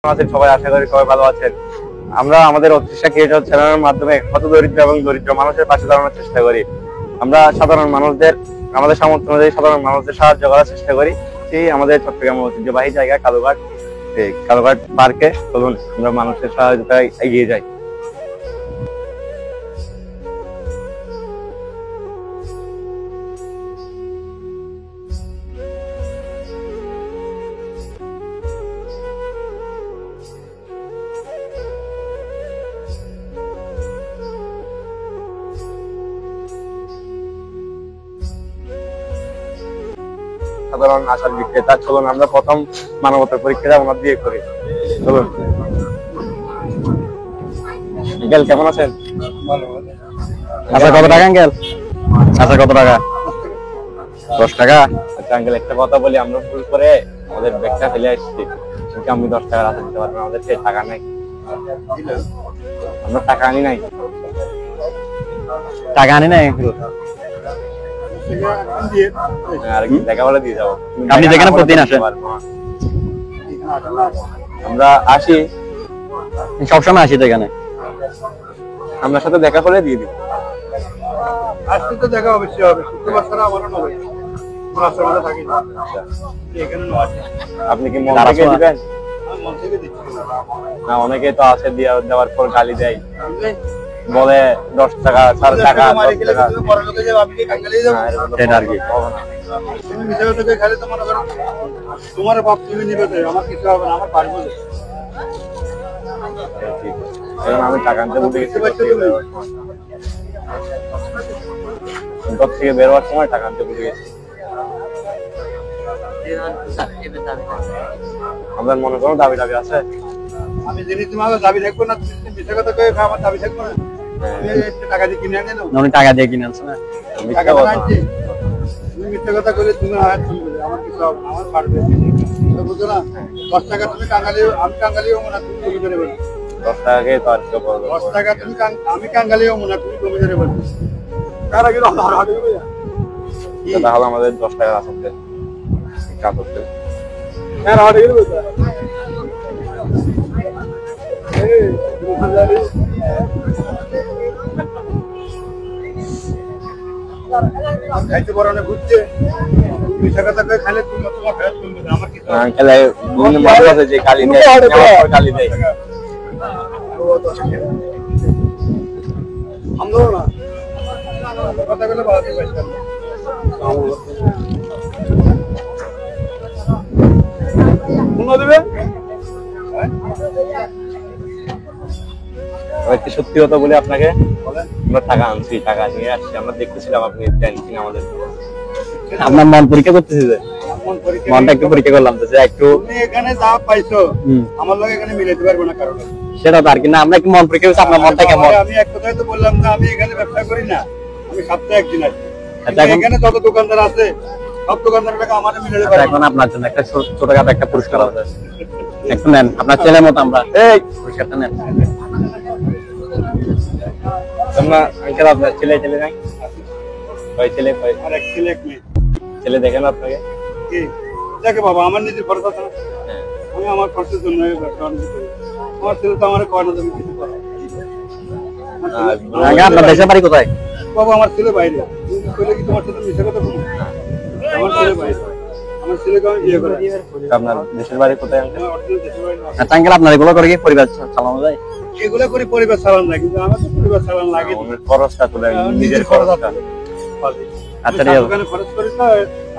আছেন সবাই, আশা করি সবাই ভালো আছেন। আমরা আমাদের অতৃষ্টা ক্রিয়েটর চ্যানেলের মাধ্যমে কত দরিদ্র এবং দরিদ্র মানুষের পাশে দাঁড়ানোর চেষ্টা করি। আমরা সাধারণ মানুষদের আমাদের সামর্থ্য অনুযায়ী সাধারণ মানুষদের সাহায্য করার চেষ্টা করি। সেই আমাদের চট্টগ্রামের ঐতিহ্যবাহী জায়গা কালুঘাট, এই কালুঘাট পার্কে চলুন আমরা মানুষের সহায়তায় এগিয়ে যাই। সাধারণ আশার বিক্রেতা, চলুন আমরা প্রথম মানবতার পরীক্ষাটা ওনার দিয়ে করি। চলুন। আঙ্কেল কেমন আছেন? আচ্ছা কত টাকা আঙ্কেল? আচ্ছা কত টাকা? 10 টাকা। আচ্ছা আঙ্কেল একটা কথা বলি, আমরা ভুল করে আমাদের ব্যাগটা ফেলে আসছি, কিন্তু আমি 10 টাকা রাখতে দিতে পারবো না, আমাদের সেই টাকা নেই, আমরা টাকা আনি নাই। টাকা আনি নাই দেখা বলে দিয়ে যাবো। আপনি যেখানে প্রতিদিন আসেন? আমরা আসি, সবসময় আসি তো এখানে, আপনার সাথে দেখা করে দিয়ে দিব। আজকে তো দেখা অবশ্যই হবে, শুক্রবার ছাড়া আমারও নয়, আমরা থাকি না এখানে নয়। আপনি কি মন থেকে দিবেন? মন থেকে দিচ্ছি না, অনেকে তো আছে দেওয়ার পর গালি দেয়, বলে 10 টাকা 4 টাকা তোমার বাপ তুমি নিবে, আমার কিছু হবে না, আমার পারবো। আমি টাকা আনতে বলতে গেছি, থেকে বের হওয়ার সময় টাকা আনতে বলে গেছি। আপনার মনে কোনো দাবি দাবি আছে? আমি জিনিস তোমার দাবি থাকবো না, মিথ্যা কথা কয়ে আমার দাবি থাকবো না। টাকা দিয়ে কিনে আনে না, টাকা দিয়ে কিনে আনছে না, তুমি মিথ্যা কথা বলে তুমি আমার কিছু হবে না, আমার পারবে বুঝো না। 10 টাকা তুমি কাঙ্গালি, আমি কাঙ্গালি হবো না, তুমি কমে ধরে বলবে 10 টাকাকে তো আর 10 টাকা তুমি আমি কাঙ্গালি হবো না, তুমি কমে ধরে বলবে। কারা গেল তাহলে আমাদের 10 টাকা আসতে কাজ করতে খাইতে বড় না ঘুরছে, মিথ্যা কথা কয়ে খাইলে তুমি তোমার ফেরত করবে না, আমার কিছু আছে যে গালি দেয়, গালি দেয় আমরাও না কথা বলে ভালো দিবে। সত্যি কথা বলে আপনাকে, আমরা টাকা আনছি, টাকা নিয়ে আসছি, আমরা দেখতেছিলাম আপনি দেন কিনা আমাদের। আপনার মন পরীক্ষা করতেছি, যে মনটা একটু পরীক্ষা করলাম যে একটু এখানে যা পাইছো আমার লগে এখানে মিলাইতে পারবো না কারণ সেটা তো আর কি না, আমরা একটু মন পরীক্ষা করছি আপনার মনটা কেমন। আমি এক কথাই তো বললাম না, আমি এখানে ব্যবসা করি না, আমি সপ্তাহে একদিন আসি। এখানে যত দোকানদার আছে সব দোকানদারের টাকা আমার মিলাইতে পারবো। এখন আপনার জন্য একটা ছোটখাটো একটা পুরস্কার আছে, একটু নেন, আপনার ছেলের মতো আমরা এই পুরস্কারটা নেন। আঙ্কেল আপনার ছেলে নাই? ছেলে আর এক ছেলে এক মেয়ে। ছেলে দেখেন আপনাকে কি দেখে বাবা, আমার নিজের খরচ আছে না, আমি আমার খরচের জন্য ব্যবসা বাণিজ্য করি। আমার ছেলে তো আমার কয় না, তুমি কিছু করো। আপনার দেশের বাড়ি কোথায়? বাবা আমার ছেলে বাইরে, ছেলে কি তোমার সাথে মিশে কথা বলবো? আমার ছেলে বাইরে, আমার ছেলেকে আমি বিয়ে করি। আপনার দেশের বাড়ি কোথায়? আচ্ছা আঙ্কেল আপনার এগুলো করে কি পরিবার চালানো যায়? এগুলো করে পরিবার চালান না, কিন্তু আমার তো পরিবার চালান লাগে, খরচটা তুলে নিজের খরচটা। আচ্ছা ঠিক আছে, দোকানে খরচ করি তো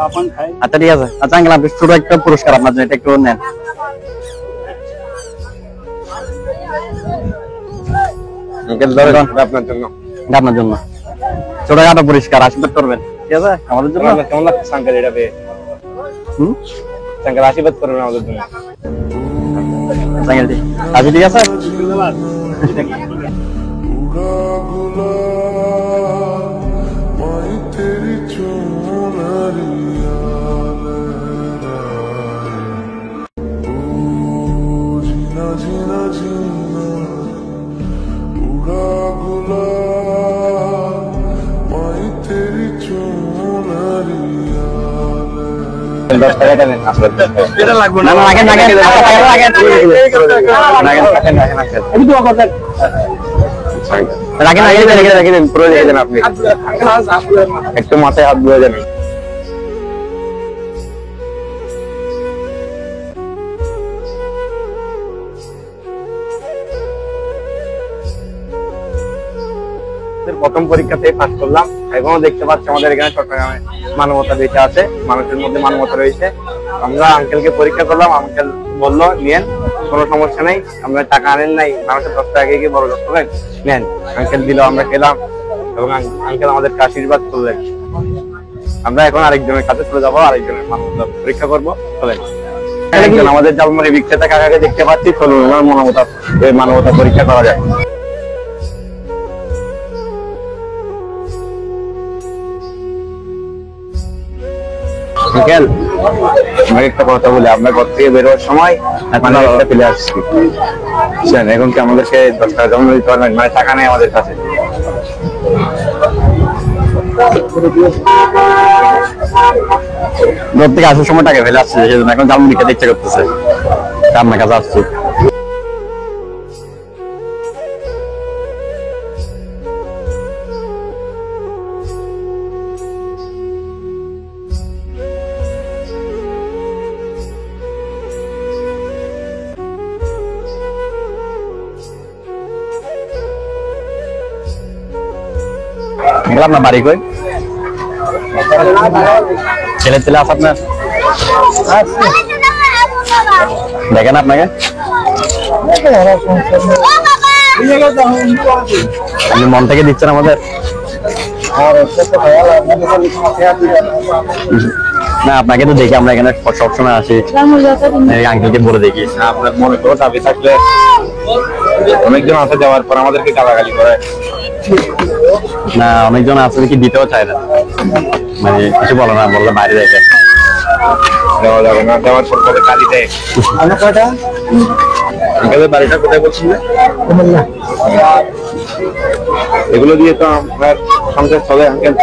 আপন খাই। আচ্ছা ঠিক আছে। আচ্ছা আঙ্কেল আপনি ছোট একটা পুরস্কার আপনার জন্য, এটা একটু নেন। আঙ্কেল ধরেন আপনার জন্য, আপনার জন্য ছোটখাটো পুরস্কার, আশীর্বাদ করবেন, ঠিক আছে আমাদের জন্য। কেমন লাগছে আঙ্কেল এটা পেয়ে? আঙ্কেল আশীর্বাদ করবেন আমাদের জন্য। আঙ্কেল ঠিক আছে। 10 টাকাটা নেন আসলে এটা লাগবে না লাগেন রাখেন পুরো রেখে দেন আপনি একটু মাথায় হাত ধুয়ে দেন প্রথম পরীক্ষাতেই পাস করলাম। এখনো দেখতে পাচ্ছি আমাদের এখানে চট্টগ্রামে মানবতা বেঁচে আছে, মানুষের মধ্যে মানবতা রয়েছে। আমরা আঙ্কেলকে পরীক্ষা করলাম, আঙ্কেল বললো নিয়েন, কোনো সমস্যা নেই, আমরা টাকা আনেন নাই, মানুষের 10 টাকা গিয়ে বড় লোক করবেন, নেন। আঙ্কেল দিল, আমরা খেলাম এবং আঙ্কেল আমাদেরকে আশীর্বাদ করলেন। আমরা এখন আরেকজনের কাছে চলে যাবো, আরেকজনের মানবতা পরীক্ষা করবো। চলেন একজন আমাদের জালমুড়ি বিক্রেতা কাকাকে দেখতে পাচ্ছি, চলুন ওনার মানবতা পরীক্ষা করা যায়। আঙ্কেল আমাকে একটা কথা বলি, আমরা ঘর থেকে বেরোবার সময় মানে একটা ফেলে আসছি, এখন কি আমাদেরকে 10 টাকা জমা দিতে পারবেন? মানে টাকা নেই আমাদের কাছে। ঘর থেকে আসার সময় টাকা ফেলে আসছে, সেজন্য এখন জালমুড়ি খেতে ইচ্ছা করতেছে, আপনার কাছে আসছি। আপনার বাড়ি কই? ছেলে ছেলে আছে আপনার? দেখেন আপনাকে আপনি মন থেকে দিচ্ছেন আমাদের না, আপনাকে তো দেখি আমরা এখানে সবসময় আসি, আঙ্কেলকে বলে দেখি। আপনার মনে করো দাবি থাকলে অনেকজন আসে, যাওয়ার পর আমাদেরকে গালাগালি করে না, অনেকজন আছে কি দিতেও চায় না, মানে কিছু বলো না, বললে বাইরে দেখে দেওয়া যাবে না, দেওয়ার পর কবে গালি দেয়। বাড়িটা কোথায় বলছিলেন? এগুলো দিয়ে তো আপনার সংসার চলে আঙ্কেল?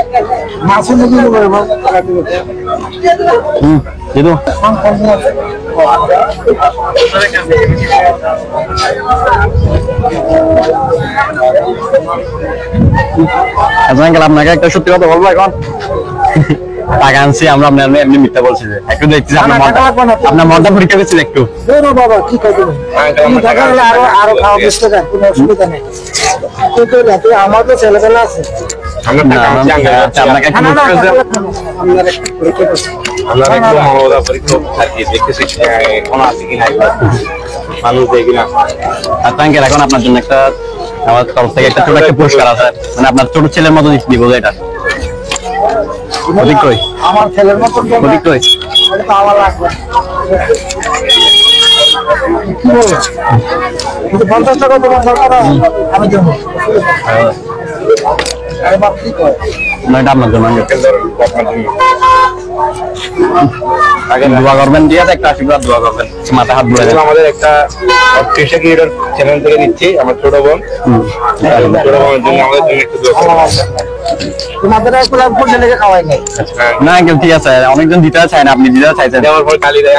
আপনাকে একটা সত্যি কথা বলবো, এখন টাকা আনছি আমরা, আপনার এমনি মিথ্যা বলছি, একটু দেখছি আপনার মনটা পরীক্ষা করছিল একটু। বাবা ঠিক আছে, আরো খাওয়া বুঝতে চান, কোনো অসুবিধা নেই, আমার তো ছেলেবেলা আছে। এখন আপনার জন্য একটা আমার তরফ থেকে একটা ছোট একটা পুরস্কার আছে, মানে আপনার ছোট ছেলের মতো দিব এটা। আমার ছেলের মতো আমার লাগবে 50 টাকা তোমার দরকার, আমি দেবো আপনার জন্য। আগে দোয়া করবেন, দিয়ে একটা আশীর্বাদ দোয়া করবেন, মাথা হাত ধরে। আমাদের একটা চ্যানেল থেকে দিচ্ছি, আমার ছোট বোন, ছোট বোনের জন্য আমাদের জন্য একটু দোয়া করবেন। না ঠিক আছে, অনেকজন দিতে চায় না, আপনি দিতে চাইছেন, দেওয়ার পর গালি দেয়।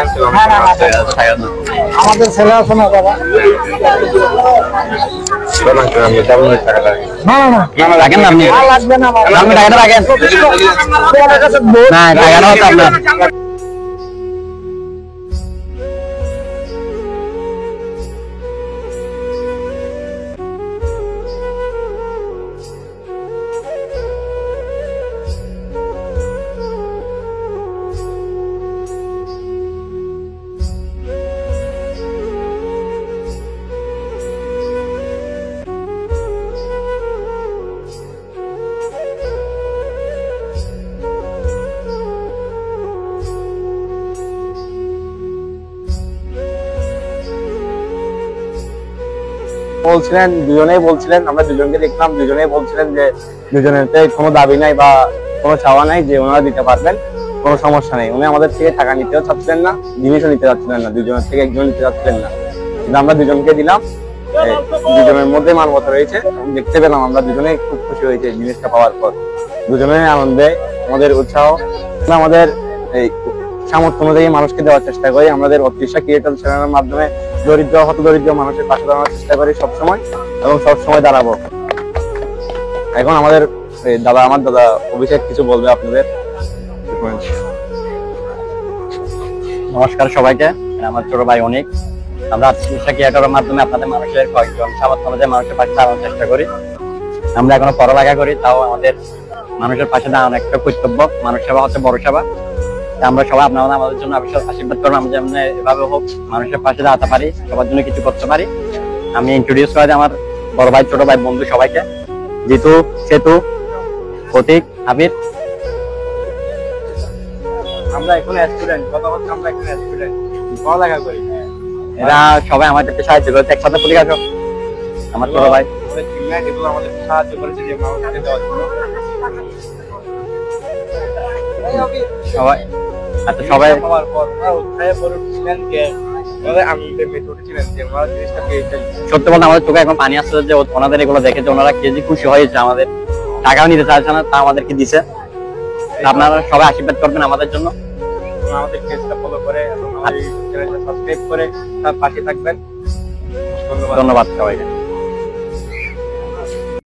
আমাদের ছেলে আছে না বাবা, রাখেন না আপনি, টাকাটা রাখেন না, টাকাটা হচ্ছে আপনার। বলছিলেন দুজনেই বলছিলেন, আমরা দুজনকে দেখলাম, দুজনেই বলছিলেন যে দুজনের কোনো দাবি নাই বা কোনো চাওয়া নাই, যে ওনারা দিতে পারবেন, কোনো সমস্যা নেই। উনি আমাদের থেকে টাকা নিতেও চাচ্ছিলেন না, জিনিসও নিতে চাচ্ছিলেন না, দুজনের থেকে একজন নিতে চাচ্ছিলেন না, কিন্তু আমরা দুজনকে দিলাম। দুজনের মধ্যে মানবতা রয়েছে, দেখতে পেলাম, আমরা দুজনেই খুব খুশি হয়েছে জিনিসটা পাওয়ার পর। দুজনের আনন্দে আমাদের উৎসাহ, আমাদের এই সামর্থ্য অনুযায়ী মানুষকে দেওয়ার চেষ্টা করি। আমাদের অতৃষা ক্রিয়েটর চ্যানেলের মাধ্যমে দরিদ্র হত দরিদ্র মানুষের পাশে দাঁড়ানোর চেষ্টা করি সবসময়, এবং সবসময় দাঁড়াবো। এখন আমাদের আমার দাদা অভিষেক কিছু বলবে আপনাদের। নমস্কার সবাইকে, আমার ছোট ভাই অনেক। আমরা অতৃষা ক্রিয়েটরের মাধ্যমে আপনাদের মানুষের কয়েকজন সামর্থ্য অনুযায়ী মানুষের পাশে দাঁড়ানোর চেষ্টা করি। আমরা এখনো পড়ালেখা করি, তাও আমাদের মানুষের পাশে দাঁড়ানো একটা কর্তব্য। মানুষ সেবা হচ্ছে বড় সেবা। আমরা সবাই আপনারা আমাদের জন্য আশীর্বাদ করবেন, আমরা যেমন এভাবে হোক মানুষের পাশে দাঁড়াতে পারি, সবার জন্য কিছু করতে পারি। আমি ইন্ট্রোডিউস করে দিই আমার বড় ভাই, ছোট ভাই, বন্ধু সবাইকে। জিতু, সেতু, প্রতীক, আবির। আমরা এখন স্টুডেন্ট, কথা হচ্ছে আমরা এখন স্টুডেন্ট, পড়ালেখা করি। এরা সবাই আমাদেরকে সাহায্য করেছে। একসাথে প্রতীক আসো, আমার ছোট ভাই। এগুলো আমাদের সাহায্য করেছে যে মানুষকে দেওয়ার জন্য। সবাই আচ্ছা, সবাই হওয়ার পর উৎসাহে পরে উঠছিলেন যে আমি মেটে উঠেছিলেন যে আমরা জিনিসটা পেয়েছি। সত্যি বলতে আমাদের চোখে এখন পানি আসছে যে ওনাদের এগুলো দেখে যে ওনারা কেজি খুশি হয়েছে। আমাদের টাকাও নিতে চাইছে না, তা আমাদেরকে দিছে। আপনারা সবাই আশীর্বাদ করবেন আমাদের জন্য, আমাদের পেজটা ফলো করে এবং আমাদের চ্যানেলটা সাবস্ক্রাইব করে তার পাশে থাকবেন। ধন্যবাদ। ধন্যবাদ সবাইকে।